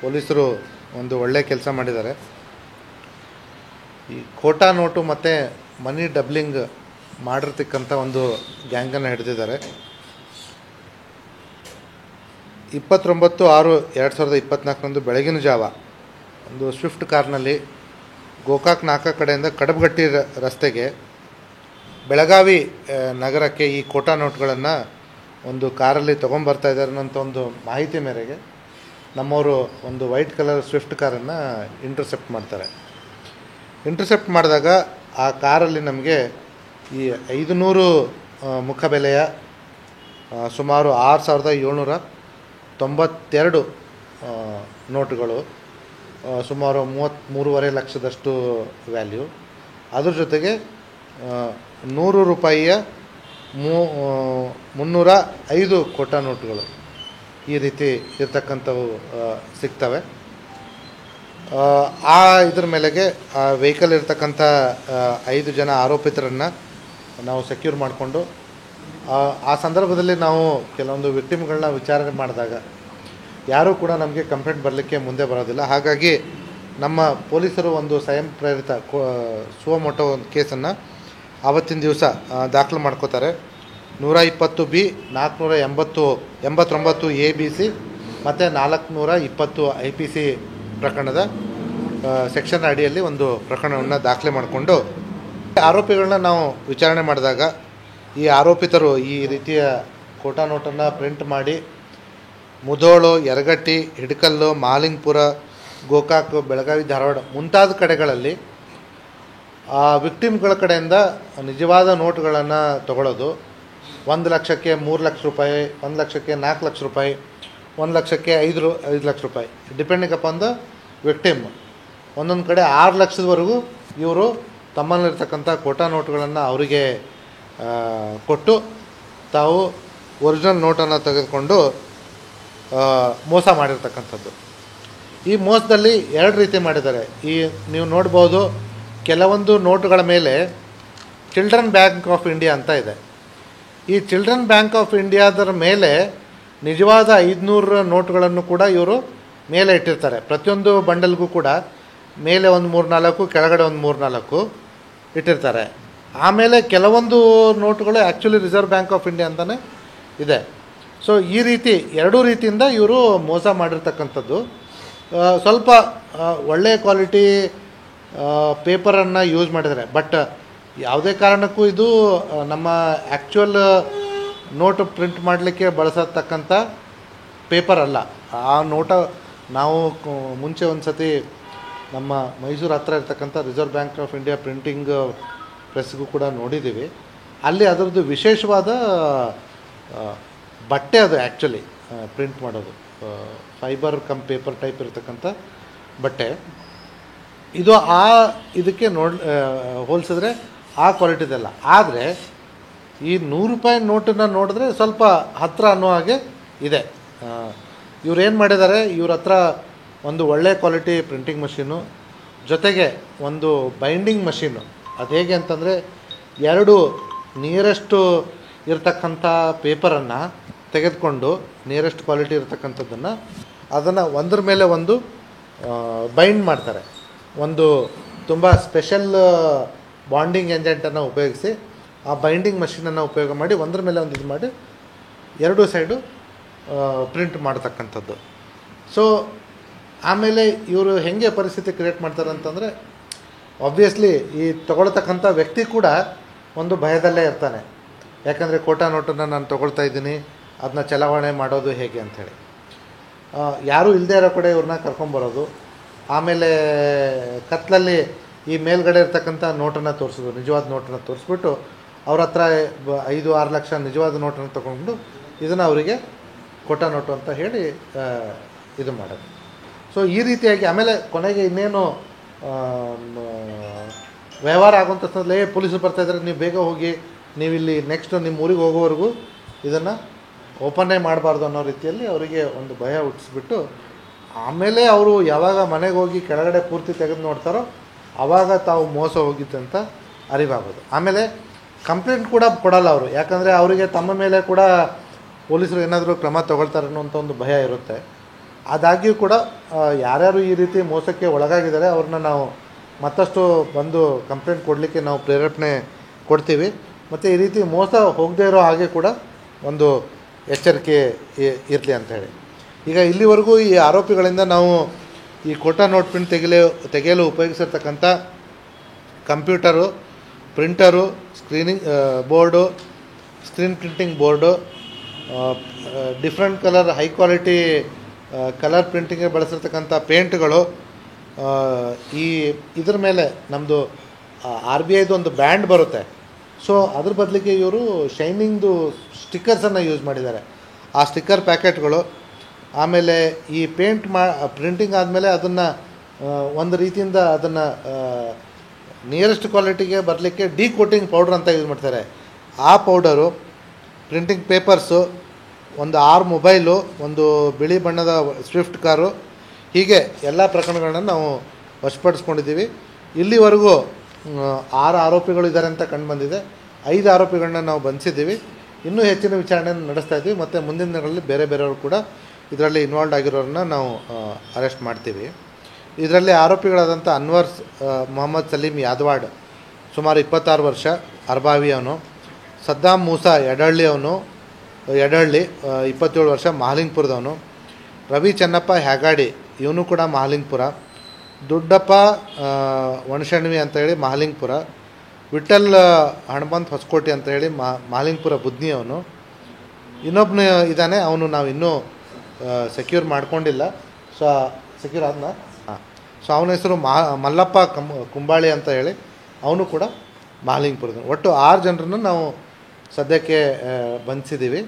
ಪೊಲೀಸರು ಒಂದು ಒಳ್ಳೆ ಕೆಲಸ ಮಾಡಿದ್ದಾರೆ. ಈ ಖೋಟಾ ನೋಟು ಮತ್ತು ಮನಿ ಡಬ್ಲಿಂಗ್ ಮಾಡಿರ್ತಕ್ಕಂಥ ಒಂದು ಗ್ಯಾಂಗನ್ನು ಹಿಡಿದಿದ್ದಾರೆ. 29/6/2024 ಬೆಳಗಿನ ಜಾವ ಒಂದು ಸ್ವಿಫ್ಟ್ ಕಾರ್ನಲ್ಲಿ ಗೋಕಾಕ್ ನಾಕಾ ಕಡೆಯಿಂದ ಕಡಬಗಟ್ಟಿ ರಸ್ತೆಗೆ ಬೆಳಗಾವಿ ನಗರಕ್ಕೆ ಈ ಖೋಟಾ ನೋಟ್ಗಳನ್ನು ಒಂದು ಕಾರಲ್ಲಿ ತೊಗೊಂಬರ್ತಾ ಇದ್ದಾರೆ ಅನ್ನೋಂಥ ಒಂದು ಮಾಹಿತಿ ಮೇರೆಗೆ ನಮ್ಮವರು ಒಂದು ವೈಟ್ ಕಲರ್ ಸ್ವಿಫ್ಟ್ ಕಾರನ್ನು ಇಂಟರ್ಸೆಪ್ಟ್ ಮಾಡ್ತಾರೆ. ಇಂಟರ್ಸೆಪ್ಟ್ ಮಾಡಿದಾಗ ಆ ಕಾರಲ್ಲಿ ನಮಗೆ ಈ 500 ಮುಖಬೆಲೆಯ ಸುಮಾರು 6,792 ನೋಟುಗಳು, ಸುಮಾರು 33.5 ಲಕ್ಷದಷ್ಟು ವ್ಯಾಲ್ಯೂ. ಅದ್ರ ಜೊತೆಗೆ 100 ರೂಪಾಯಿಯ 305 ಖೋಟಾ ನೋಟುಗಳು ಈ ರೀತಿ ಇರ್ತಕ್ಕಂಥವು ಸಿಗ್ತವೆ. ಇದ್ರ ಮೇಲೆಗೆ ಆ ವೆಹಿಕಲ್ ಇರ್ತಕ್ಕಂಥ 5 ಜನ ಆರೋಪಿತರನ್ನು ನಾವು ಸೆಕ್ಯೂರ್ ಮಾಡಿಕೊಂಡು ಆ ಸಂದರ್ಭದಲ್ಲಿ ನಾವು ಕೆಲವೊಂದು ವಿಕ್ಟಿಮ್ಗಳನ್ನ ವಿಚಾರಣೆ ಮಾಡಿದಾಗ ಯಾರೂ ಕೂಡ ನಮಗೆ ಕಂಪ್ಲೇಂಟ್ ಬರಲಿಕ್ಕೆ ಮುಂದೆ ಬರೋದಿಲ್ಲ. ಹಾಗಾಗಿ ನಮ್ಮ ಪೊಲೀಸರು ಒಂದು ಸ್ವಯಂ ಪ್ರೇರಿತ ಸುವಮೋಟೋ ಒಂದು ಕೇಸನ್ನು ಆವತ್ತಿನ ದಿವಸ ದಾಖಲು ಮಾಡ್ಕೋತಾರೆ. 120B 489 ABC ಮತ್ತು 420 IPC ಪ್ರಕರಣದ ಸೆಕ್ಷನ್ ಅಡಿಯಲ್ಲಿ ಒಂದು ಪ್ರಕರಣವನ್ನು ದಾಖಲೆ ಮಾಡಿಕೊಂಡು ಆರೋಪಿಗಳನ್ನ ನಾವು ವಿಚಾರಣೆ ಮಾಡಿದಾಗ ಈ ಆರೋಪಿತರು ಈ ರೀತಿಯ ಖೋಟಾ ನೋಟನ್ನು ಪ್ರಿಂಟ್ ಮಾಡಿ ಮುಧೋಳು, ಯರಗಟ್ಟಿ, ಹಿಡಕಲ್ಲು, ಮಾಲಿಂಗಪುರ, ಗೋಕಾಕ್, ಬೆಳಗಾವಿ, ಧಾರವಾಡ ಮುಂತಾದ ಕಡೆಗಳಲ್ಲಿ ಆ ವಿಕ್ಟಿಮ್ಗಳ ಕಡೆಯಿಂದ ನಿಜವಾದ ನೋಟುಗಳನ್ನು ತಗೊಳ್ಳೋದು. 1 ಲಕ್ಷಕ್ಕೆ 3 ಲಕ್ಷ ರೂಪಾಯಿ, 1 ಲಕ್ಷಕ್ಕೆ 4 ಲಕ್ಷ ರೂಪಾಯಿ, 1 ಲಕ್ಷಕ್ಕೆ 5 ಲಕ್ಷ ರೂಪಾಯಿ, ಡಿಪೆಂಡಿಂಗ್ ಅಪಾನ್ ದ ವಿಕ್ಟಿಮ್. ಒಂದೊಂದು ಕಡೆ 6 ಲಕ್ಷದವರೆಗೂ ಇವರು ತಮ್ಮಲ್ಲಿರ್ತಕ್ಕಂಥ ಖೋಟಾ ನೋಟುಗಳನ್ನು ಅವರಿಗೆ ಕೊಟ್ಟು ತಾವು ಒರಿಜಿನಲ್ ನೋಟನ್ನು ತೆಗೆದುಕೊಂಡು ಮೋಸ ಮಾಡಿರ್ತಕ್ಕಂಥದ್ದು. ಈ ಮೋಸದಲ್ಲಿ 2 ರೀತಿ ಮಾಡಿದ್ದಾರೆ. ನೀವು ನೋಡ್ಬೋದು, ಕೆಲವೊಂದು ನೋಟುಗಳ ಮೇಲೆ ಚಿಲ್ಡ್ರನ್ ಬ್ಯಾಂಕ್ ಆಫ್ ಇಂಡಿಯಾ ಅಂತ ಇದೆ. ಈ ಚಿಲ್ಡ್ರನ್ ಬ್ಯಾಂಕ್ ಆಫ್ ಇಂಡಿಯಾದರ ಮೇಲೆ ನಿಜವಾದ 500 ನೋಟುಗಳನ್ನು ಕೂಡ ಇವರು ಮೇಲೆ ಇಟ್ಟಿರ್ತಾರೆ. ಪ್ರತಿಯೊಂದು ಬಂಡಲ್ಗೂ ಕೂಡ ಮೇಲೆ ಒಂದು 3-4, ಕೆಳಗಡೆ ಒಂದು 3-4 ಇಟ್ಟಿರ್ತಾರೆ. ಆಮೇಲೆ ಕೆಲವೊಂದು ನೋಟುಗಳು actually reserve Bank of India ಅಂತಲೇ ಇದೆ. ಸೊ ಈ ರೀತಿ 2 ರೀತಿಯಿಂದ ಇವರು ಮೋಸ ಮಾಡಿರ್ತಕ್ಕಂಥದ್ದು. ಸ್ವಲ್ಪ ಒಳ್ಳೆಯ ಕ್ವಾಲಿಟಿ ಪೇಪರನ್ನು ಯೂಸ್ ಮಾಡಿದ್ದಾರೆ. ಬಟ್ ಯಾವುದೇ ಕಾರಣಕ್ಕೂ ಇದು ನಮ್ಮ ಆ್ಯಕ್ಚುಯಲ್ ನೋಟು ಪ್ರಿಂಟ್ ಮಾಡಲಿಕ್ಕೆ ಬಳಸತಕ್ಕಂಥ ಪೇಪರ್ ಅಲ್ಲ. ಆ ನೋಟ ನಾವು ಮುಂಚೆ ಒಂದು ಸತಿ ನಮ್ಮ ಮೈಸೂರು ಹತ್ರ ಇರ್ತಕ್ಕಂಥ Reserve Bank of India printing ಪ್ರೆಸ್ಗೂ ಕೂಡ ನೋಡಿದ್ದೀವಿ. ಅಲ್ಲಿ ಅದರದ್ದು ವಿಶೇಷವಾದ ಬಟ್ಟೆ ಅದು ಆ್ಯಕ್ಚುಲಿ ಪ್ರಿಂಟ್ ಮಾಡೋದು ಫೈಬರ್ ಕಮ್ ಪೇಪರ್ ಟೈಪ್ ಇರತಕ್ಕಂಥ ಬಟ್ಟೆ. ಇದು ಇದಕ್ಕೆ ಹೋಲಿಸಿದ್ರೆ ಆ ಕ್ವಾಲಿಟಿದೆಲ್ಲ. ಆದರೆ ಈ 100 ರೂಪಾಯಿ ನೋಟನ್ನು ನೋಡಿದ್ರೆ ಸ್ವಲ್ಪ ಹತ್ತಿರ ಅನ್ನೋ ಹಾಗೆ ಇದೆ. ಇವ್ರೇನು ಮಾಡಿದ್ದಾರೆ, ಇವ್ರ ಹತ್ರ ಒಂದು ಒಳ್ಳೆ ಕ್ವಾಲಿಟಿ ಪ್ರಿಂಟಿಂಗ್ ಮಷೀನು ಜೊತೆಗೆ ಒಂದು ಬೈಂಡಿಂಗ್ ಮಷೀನು. ಅದು ಹೇಗೆ ಅಂತಂದರೆ 2 ನಿಯರೆಸ್ಟು ಇರತಕ್ಕಂಥ ಪೇಪರನ್ನು ತೆಗೆದುಕೊಂಡು ನಿಯರೆಸ್ಟ್ ಕ್ವಾಲಿಟಿ ಇರತಕ್ಕಂಥದ್ದನ್ನು ಅದನ್ನು ಒಂದ್ರ ಮೇಲೆ ಒಂದು ಬೈಂಡ್ ಮಾಡ್ತಾರೆ. ಒಂದು ತುಂಬ ಸ್ಪೆಷಲ್ ಬಾಂಡಿಂಗ್ ಏಜೆಂಟನ್ನು ಉಪಯೋಗಿಸಿ ಆ ಬೈಂಡಿಂಗ್ ಮಷೀನನ್ನು ಉಪಯೋಗ ಮಾಡಿ ಒಂದ್ರ ಮೇಲೆ ಒಂದು ಇದು ಮಾಡಿ 2 ಸೈಡು ಪ್ರಿಂಟ್ ಮಾಡ್ತಕ್ಕಂಥದ್ದು. ಸೊ ಆಮೇಲೆ ಇವರು ಹೇಗೆ ಪರಿಸ್ಥಿತಿ ಕ್ರಿಯೇಟ್ ಮಾಡ್ತಾರೆ ಅಂತಂದರೆ, ಆಬ್ವಿಯಸ್ಲಿ ಈ ತೊಗೊಳ್ತಕ್ಕಂಥ ವ್ಯಕ್ತಿ ಕೂಡ ಒಂದು ಭಯದಲ್ಲೇ ಇರ್ತಾನೆ. ಯಾಕಂದರೆ ಖೋಟಾ ನೋಟನ್ನು ನಾನು ತೊಗೊಳ್ತಾ ಇದ್ದೀನಿ, ಅದನ್ನ ಚಲಾವಣೆ ಮಾಡೋದು ಹೇಗೆ ಅಂಥೇಳಿ. ಯಾರೂ ಇಲ್ಲದೇ ಇರೋ ಕಡೆ ಇವ್ರನ್ನ ಕರ್ಕೊಂಬರೋದು. ಆಮೇಲೆ ಕತ್ಲಲ್ಲಿ ಈ ಮೇಲ್ಗಡೆ ಇರ್ತಕ್ಕಂಥ ನೋಟನ್ನು ತೋರಿಸೋದು, ನಿಜವಾದ ನೋಟನ್ನು ತೋರಿಸ್ಬಿಟ್ಟು ಅವ್ರ ಹತ್ರ 5-6 ಲಕ್ಷ ನಿಜವಾದ ನೋಟನ್ನು ತೊಗೊಂಡು ಇದನ್ನು ಅವರಿಗೆ ಖೋಟಾ ನೋಟು ಅಂತ ಹೇಳಿ ಇದು ಮಾಡೋದು. ಸೊ ಈ ರೀತಿಯಾಗಿ ಆಮೇಲೆ ಕೊನೆಗೆ ಇನ್ನೇನು ವ್ಯವಹಾರ ಆಗುವಂಥ ಸಂದರ್ಭದಲ್ಲಿ ಪೊಲೀಸರು ಬರ್ತಾಯಿದ್ದಾರೆ, ನೀವು ಬೇಗ ಹೋಗಿ, ನೀವಿಲ್ಲಿ ನೆಕ್ಸ್ಟ್ ನಿಮ್ಮ ಊರಿಗೆ ಹೋಗೋವರೆಗೂ ಇದನ್ನು ಓಪನ್ನೇ ಮಾಡಬಾರ್ದು ಅನ್ನೋ ರೀತಿಯಲ್ಲಿ ಅವರಿಗೆ ಒಂದು ಭಯ ಹುಟ್ಟಿಸ್ಬಿಟ್ಟು ಆಮೇಲೆ ಅವರು ಯಾವಾಗ ಮನೆಗೆ ಹೋಗಿ ಕೆಳಗಡೆ ಪೂರ್ತಿ ತೆಗೆದು ನೋಡ್ತಾರೋ ಆವಾಗ ತಾವು ಮೋಸ ಹೋಗಿದ್ದಂತ ಅರಿವಾಗೋದು. ಆಮೇಲೆ ಕಂಪ್ಲೇಂಟ್ ಕೂಡ ಕೊಡಲ್ಲ ಅವರು, ಯಾಕಂದರೆ ಅವರಿಗೆ ತಮ್ಮ ಮೇಲೆ ಕೂಡ ಪೊಲೀಸರು ಏನಾದರೂ ಕ್ರಮ ತಗೊಳ್ತಾರೆ ಅನ್ನೋಂಥ ಒಂದು ಭಯ ಇರುತ್ತೆ. ಆದಾಗ್ಯೂ ಕೂಡ ಯಾರ್ಯಾರು ಈ ರೀತಿ ಮೋಸಕ್ಕೆ ಒಳಗಾಗಿದ್ದಾರೆ ಅವ್ರನ್ನ ನಾವು ಮತ್ತಷ್ಟು ಬಂದು ಕಂಪ್ಲೇಂಟ್ ಕೊಡಲಿಕ್ಕೆ ನಾವು ಪ್ರೇರೇಪಣೆ ಕೊಡ್ತೀವಿ. ಮತ್ತು ಈ ರೀತಿ ಮೋಸ ಹೋಗದೇ ಇರೋ ಹಾಗೆ ಕೂಡ ಒಂದು ಎಚ್ಚರಿಕೆ ಇರಲಿ ಅಂತ ಹೇಳಿ. ಈಗ ಇಲ್ಲಿವರೆಗೂ ಈ ಆರೋಪಿಗಳಿಂದ ನಾವು ಈ ಕೋಟಾ ನೋಟ್ ಪ್ರಿಂಟ್ ತೆಗೆಯಲು ಉಪಯೋಗಿಸಿರ್ತಕ್ಕಂಥ computer, printer, board, screen printing board, different colour high quality colour ಪ್ರಿಂಟಿಂಗ್ಗೆ ಬಳಸಿರ್ತಕ್ಕಂಥ ಪೇಂಟ್ಗಳು, ಇದ್ರ ಮೇಲೆ ನಮ್ಮದು RBIದು ಒಂದು ಬ್ಯಾಂಡ್ ಬರುತ್ತೆ. ಸೊ ಅದ್ರ ಬದಲಿಗೆ ಇವರು ಶೈನಿಂಗ್ದು ಸ್ಟಿಕ್ಕರ್ಸನ್ನು ಯೂಸ್ ಮಾಡಿದ್ದಾರೆ. ಆ ಸ್ಟಿಕ್ಕರ್ ಪ್ಯಾಕೆಟ್ಗಳು, ಆಮೇಲೆ ಈ ಪ್ರಿಂಟಿಂಗ್ ಆದಮೇಲೆ ಅದನ್ನು ಒಂದು ರೀತಿಯಿಂದ ಅದನ್ನು ನಿಯರೆಸ್ಟ್ ಕ್ವಾಲಿಟಿಗೆ ಬರಲಿಕ್ಕೆ ಕೋಟಿಂಗ್ ಪೌಡ್ರ್ ಅಂತ ಯೂಸ್ ಮಾಡ್ತಾರೆ. ಆ ಪೌಡರು, ಪ್ರಿಂಟಿಂಗ್ ಪೇಪರ್ಸು, ಒಂದು 6 ಮೊಬೈಲು, ಒಂದು ಬಿಳಿ ಬಣ್ಣದ ಸ್ವಿಫ್ಟ್ ಕಾರು, ಹೀಗೆ ಎಲ್ಲ ಪ್ರಕರಣಗಳನ್ನ ನಾವು ವಶಪಡಿಸ್ಕೊಂಡಿದ್ದೀವಿ. ಇಲ್ಲಿವರೆಗೂ 6 ಆರೋಪಿಗಳು ಇದ್ದಾರೆ ಅಂತ ಕಂಡುಬಂದಿದೆ. 5 ಆರೋಪಿಗಳನ್ನ ನಾವು ಬಂಧಿಸಿದ್ದೀವಿ. ಇನ್ನೂ ಹೆಚ್ಚಿನ ವಿಚಾರಣೆಯನ್ನು ನಡೆಸ್ತಾ ಇದ್ದೀವಿ. ಮತ್ತು ಮುಂದಿನ ದಿನಗಳಲ್ಲಿ ಬೇರೆಯವರು ಕೂಡ ಇದರಲ್ಲಿ ಇನ್ವಾಲ್ವ್ ಆಗಿರೋರನ್ನ ನಾವು ಅರೆಸ್ಟ್ ಮಾಡ್ತೀವಿ. ಇದರಲ್ಲಿ ಆರೋಪಿಗಳಾದಂಥ ಅನ್ವರ್ ಮೊಹಮ್ಮದ್ ಸಲೀಮ್ ಯಾದವಾಡ್, ಸುಮಾರು 26 ವರ್ಷ, ಅರ್ಬಾವಿ ಅವನು. ಸದ್ದಾಮ್ ಮೂಸಾ ಯಡಹಳ್ಳಿ 27 ವರ್ಷ, ಮಹಾಲಿಂಗ್ಪುರದವನು. ರವಿ ಚೆನ್ನಪ್ಪ ಹ್ಯಾಗಾಡಿ, ಇವನು ಕೂಡ ಮಹಾಲಿಂಗ್ಪುರ. ದುಡ್ಡಪ್ಪ ವಣಶಣ್ವಿ ಅಂತ ಹೇಳಿ ಮಹಾಲಿಂಗ್ಪುರ. ವಿಠಲ್ ಹಣಮಂತ್ ಹೊಸಕೋಟೆ ಅಂತ ಹೇಳಿ ಮಹಾಲಿಂಗ್ಪುರ ಬುದ್ನಿ ಅವನು. ಇನ್ನೊಬ್ಬನು ಇದ್ದಾನೆ, ಅವನು ನಾವು ಇನ್ನೂ ಸೆಕ್ಯೂರ್ ಮಾಡ್ಕೊಂಡಿಲ್ಲ. ಸೊ ಸೆಕ್ಯೂರ್ ಆದ್ನ ಸೊ ಅವನ ಹೆಸರು ಮಲ್ಲಪ್ಪ ಕುಂಬಾಳಿ ಅಂತ ಹೇಳಿ, ಅವನು ಕೂಡ ಮಹಾಲಿಂಗ್ಪುರದ. ಒಟ್ಟು 6 ಜನರನ್ನು ನಾವು ಸದ್ಯಕ್ಕೆ ಬಂಧಿಸಿದ್ದೀವಿ.